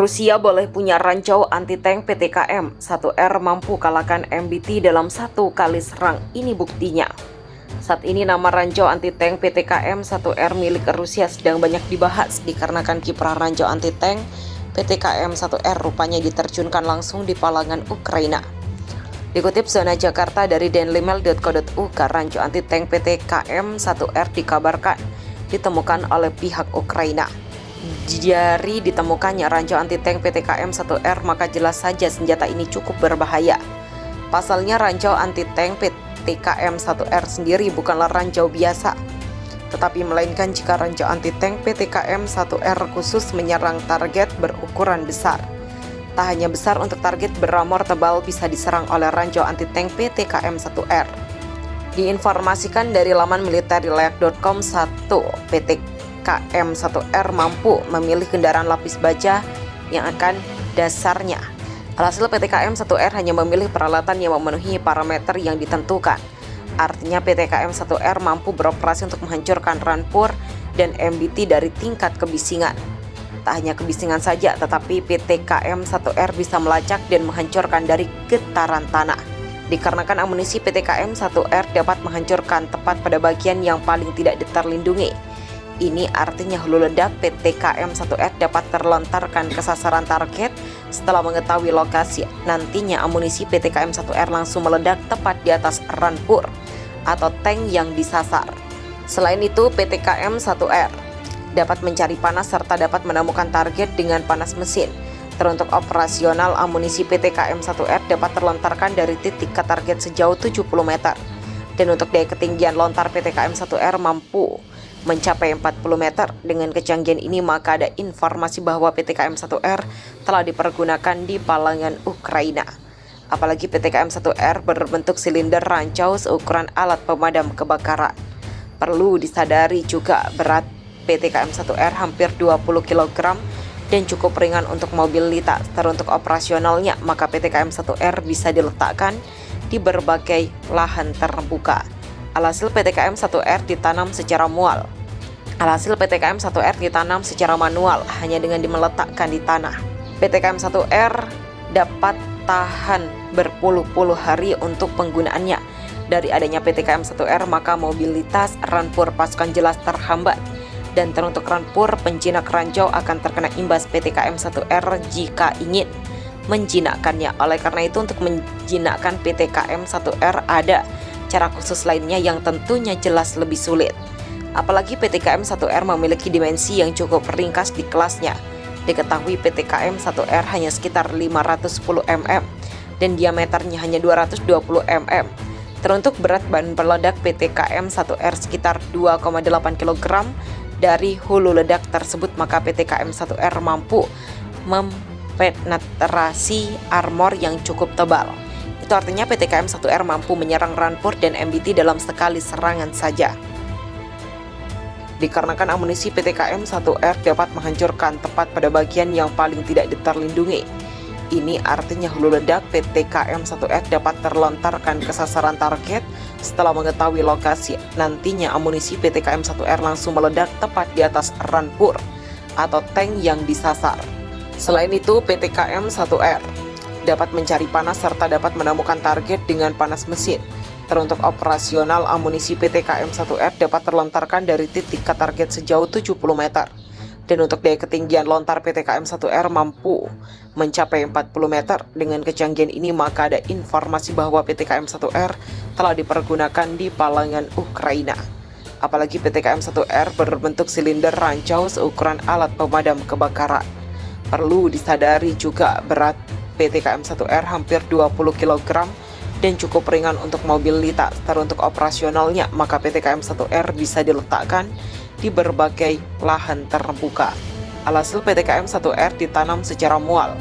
Rusia boleh punya ranjau anti-tank PTKM-1R mampu kalahkan MBT dalam satu kali serang. Ini buktinya. Saat ini nama ranjau anti-tank PTKM-1R milik Rusia sedang banyak dibahas dikarenakan kiprah ranjau anti-tank PTKM-1R rupanya diterjunkan langsung di Palangan Ukraina. Dikutip Zona Jakarta dari dailymail.co.uk, ranjau anti-tank PTKM-1R dikabarkan ditemukan oleh pihak Ukraina. Dari ditemukannya ranjau anti-tank PTKM-1R, maka jelas saja senjata ini cukup berbahaya. Pasalnya ranjau anti-tank PTKM-1R sendiri bukanlah ranjau biasa, tetapi melainkan jika ranjau anti-tank PTKM-1R khusus menyerang target berukuran besar. Tak hanya besar, untuk target beramor tebal bisa diserang oleh ranjau anti-tank PTKM-1R. Diinformasikan dari laman militarilayak.com, PTKM-1R mampu memilih kendaraan lapis baja yang akan dasarnya. Alhasil PTKM-1R hanya memilih peralatan yang memenuhi parameter yang ditentukan. Artinya PTKM-1R mampu beroperasi untuk menghancurkan rampur dan MBT dari tingkat kebisingan. Tak hanya kebisingan saja, tetapi PTKM-1R bisa melacak dan menghancurkan dari getaran tanah. Dikarenakan amunisi PTKM-1R dapat menghancurkan tepat pada bagian yang paling tidak terlindungi. Ini artinya hulu ledak PTKM-1R dapat terlontarkan ke sasaran target setelah mengetahui lokasi. Nantinya amunisi PTKM-1R langsung meledak tepat di atas rampur atau tank yang disasar. Selain itu, PTKM-1R dapat mencari panas serta dapat menemukan target dengan panas mesin. Teruntuk operasional, amunisi PTKM-1R dapat terlontarkan dari titik ke target sejauh 70 meter. Dan untuk daya ketinggian lontar PTKM-1R mampu mencapai 40 meter. Dengan kecanggihan ini, maka ada informasi bahwa PTKM-1R telah dipergunakan di Palangan Ukraina. Apalagi PTKM-1R berbentuk silinder rancau seukuran alat pemadam kebakaran. Perlu disadari juga berat PTKM-1R hampir 20 kg dan cukup ringan untuk mobilitas. Teruntuk operasionalnya, maka PTKM-1R bisa diletakkan di berbagai lahan terbuka. Alhasil PTKM-1R ditanam secara manual hanya dengan meletakkan di tanah. PTKM-1R dapat tahan berpuluh-puluh hari untuk penggunaannya. Dari adanya PTKM-1R, maka mobilitas rampur pasukan jelas terhambat. Dan teruntuk rampur, penjinak ranjau akan terkena imbas PTKM-1R jika ingin menjinakkannya. Oleh karena itu, untuk menjinakkan PTKM-1R ada cara khusus lainnya yang tentunya jelas lebih sulit. Apalagi PTKM-1R memiliki dimensi yang cukup ringkas di kelasnya. Diketahui PTKM-1R hanya sekitar 510 mm dan diameternya hanya 220 mm. Teruntuk berat bahan peledak PTKM-1R sekitar 2,8 kg. Dari hulu ledak tersebut, maka PTKM-1R mampu mempenetrasi armor yang cukup tebal. Itu artinya PTKM-1R mampu menyerang rampur dan MBT dalam sekali serangan saja. Dikarenakan amunisi PTKM-1R dapat menghancurkan tepat pada bagian yang paling tidak terlindungi. Ini artinya hulu ledak PTKM-1R dapat terlontarkan ke sasaran target setelah mengetahui lokasi. Nantinya amunisi PTKM-1R langsung meledak tepat di atas rampur atau tank yang disasar. Selain itu, PTKM-1R dapat mencari panas serta dapat menemukan target dengan panas mesin. Teruntuk operasional, amunisi PTKM-1R dapat terlontarkan dari titik ke target sejauh 70 meter. Dan untuk daya ketinggian lontar PTKM-1R mampu mencapai 40 meter. Dengan kecanggihan ini, maka ada informasi bahwa PTKM-1R telah dipergunakan di Palangan Ukraina. Apalagi PTKM-1R berbentuk silinder rancau seukuran alat pemadam kebakaran. Perlu disadari juga berat PTKM-1R hampir 20 kg dan cukup ringan untuk mobilitas. Teruntuk operasionalnya, maka PTKM 1R bisa diletakkan di berbagai lahan terbuka. Alhasil PTKM 1R ditanam secara mual